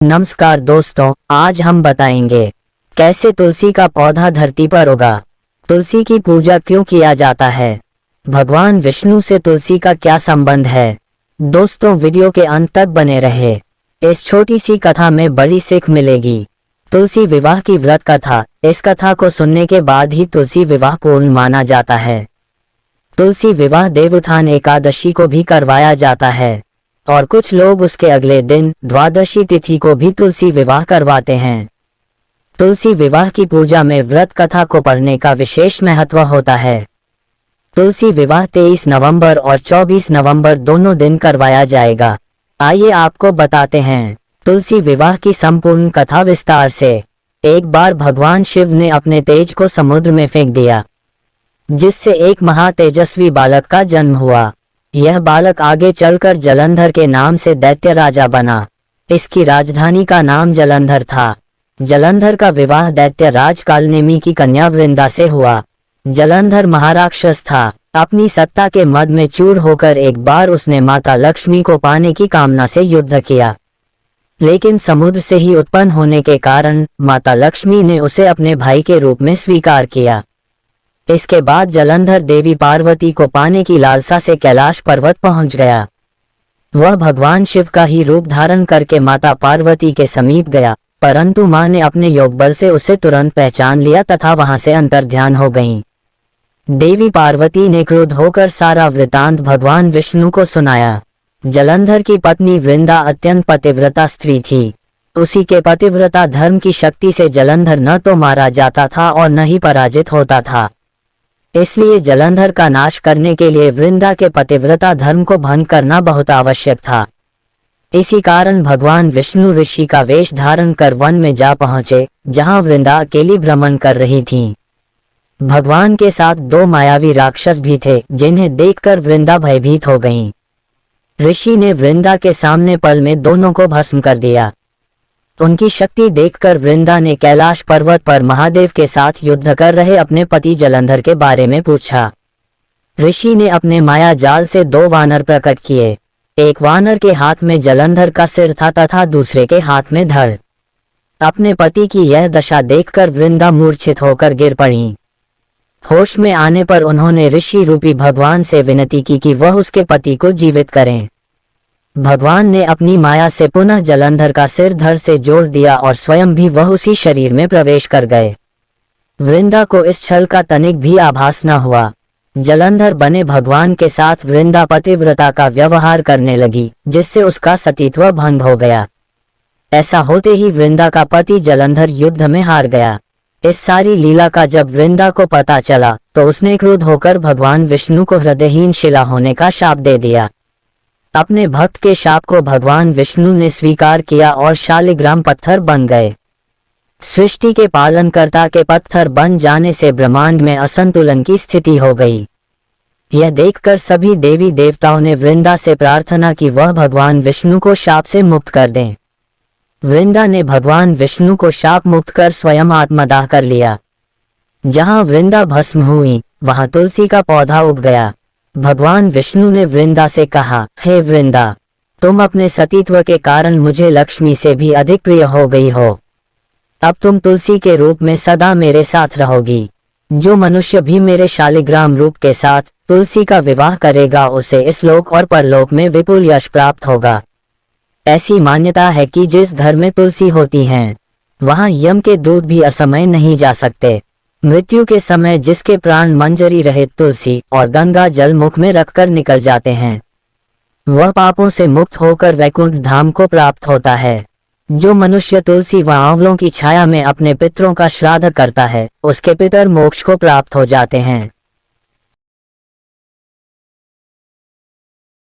नमस्कार दोस्तों, आज हम बताएंगे कैसे तुलसी का पौधा धरती पर उगा। तुलसी की पूजा क्यों किया जाता है, भगवान विष्णु से तुलसी का क्या संबंध है। दोस्तों, वीडियो के अंत तक बने रहे। इस छोटी सी कथा में बड़ी सीख मिलेगी। तुलसी विवाह की व्रत कथा। इस कथा को सुनने के बाद ही तुलसी विवाह पूर्ण माना जाता है। तुलसी विवाह देवउत्थान एकादशी को भी करवाया जाता है और कुछ लोग उसके अगले दिन द्वादशी तिथि को भी तुलसी विवाह करवाते हैं। तुलसी विवाह की पूजा में व्रत कथा को पढ़ने का विशेष महत्व होता है। तुलसी विवाह 23 नवंबर और 24 नवंबर दोनों दिन करवाया जाएगा। आइए आपको बताते हैं तुलसी विवाह की संपूर्ण कथा विस्तार से। एक बार भगवान शिव ने अपने तेज को समुद्र में फेंक दिया, जिससे एक महातेजस्वी बालक का जन्म हुआ। यह बालक आगे चलकर जलंधर के नाम से दैत्य राजा बना। इसकी राजधानी का नाम जलंधर था। जलंधर का विवाह दैत्य राज कालनेमी की कन्या वृंदा से हुआ। जलंधर महाराक्षस था। अपनी सत्ता के मद में चूर होकर एक बार उसने माता लक्ष्मी को पाने की कामना से युद्ध किया, लेकिन समुद्र से ही उत्पन्न होने के कारण माता लक्ष्मी ने उसे अपने भाई के रूप में स्वीकार किया। इसके बाद जलंधर देवी पार्वती को पाने की लालसा से कैलाश पर्वत पहुंच गया। वह भगवान शिव का ही रूप धारण करके माता पार्वती के समीप गया, परंतु मां ने अपने योग बल से उसे तुरंत पहचान लिया तथा वहां से अंतर्ध्यान हो गईं। देवी पार्वती ने क्रुद्ध होकर सारा वृतांत भगवान विष्णु को सुनाया। जलंधर की पत्नी वृंदा अत्यंत पतिव्रता स्त्री थी। उसी के पतिव्रता धर्म की शक्ति से जलंधर न तो मारा जाता था और न ही पराजित होता था। इसलिए जलंधर का नाश करने के लिए वृंदा के पतिव्रता धर्म को भंग करना बहुत आवश्यक था। इसी कारण भगवान विष्णु ऋषि का वेश धारण कर वन में जा पहुंचे, जहां वृंदा अकेली भ्रमण कर रही थीं। भगवान के साथ दो मायावी राक्षस भी थे, जिन्हें देखकर वृंदा भयभीत हो गईं। ऋषि ने वृंदा के सामने पल में दोनों को भस्म कर दिया। उनकी शक्ति देखकर वृंदा ने कैलाश पर्वत पर महादेव के साथ युद्ध कर रहे अपने पति जलंधर के बारे में पूछा। ऋषि ने अपने माया जाल से दो वानर प्रकट किए। एक वानर के हाथ में जलंधर का सिर था तथा दूसरे के हाथ में धड़। अपने पति की यह दशा देखकर वृंदा मूर्छित होकर गिर पड़ी। होश में आने पर उन्होंने ऋषि रूपी भगवान से विनती की कि वह उसके पति को जीवित करें। भगवान ने अपनी माया से पुनः जलंधर का सिर धड़ से जोड़ दिया और स्वयं भी वह उसी शरीर में प्रवेश कर गए। वृंदा को इस छल का तनिक भी आभास न हुआ। जलंधर बने भगवान के साथ वृंदा पतिव्रता का व्यवहार करने लगी, जिससे उसका सतीत्व भंग हो गया। ऐसा होते ही वृंदा का पति जलंधर युद्ध में हार गया। इस सारी लीला का जब वृंदा को पता चला तो उसने क्रुद्ध होकर भगवान विष्णु को हृदयहीन शिला होने का शाप दे दिया। अपने भक्त के शाप को भगवान विष्णु ने स्वीकार किया और शालिग्राम पत्थर बन गए। सृष्टि के पालनकर्ता के पत्थर बन जाने से ब्रह्मांड में असंतुलन की स्थिति हो गई। यह देखकर सभी देवी देवताओं ने वृंदा से प्रार्थना की वह भगवान विष्णु को शाप से मुक्त कर दें। वृंदा ने भगवान विष्णु को शाप मुक्त कर स्वयं आत्मदाह कर लिया। जहां वृंदा भस्म हुई, वहां तुलसी का पौधा उग गया। भगवान विष्णु ने वृंदा से कहा, हे वृंदा, तुम अपने सतीत्व के कारण मुझे लक्ष्मी से भी अधिक प्रिय हो गई हो। अब तुम तुलसी के रूप में सदा मेरे साथ रहोगी। जो मनुष्य भी मेरे शालिग्राम रूप के साथ तुलसी का विवाह करेगा, उसे इस लोक और परलोक में विपुल यश प्राप्त होगा। ऐसी मान्यता है कि जिस घर में तुलसी होती हैं, वहां यम के दूत भी असमय नहीं जा सकते। मृत्यु के समय जिसके प्राण मंजरी रहित तुलसी और गंगा जल मुख में रखकर निकल जाते हैं, वह पापों से मुक्त होकर वैकुंठ धाम को प्राप्त होता है। जो मनुष्य तुलसी व आंवलों की छाया में अपने पितरों का श्राद्ध करता है, उसके पितर मोक्ष को प्राप्त हो जाते हैं।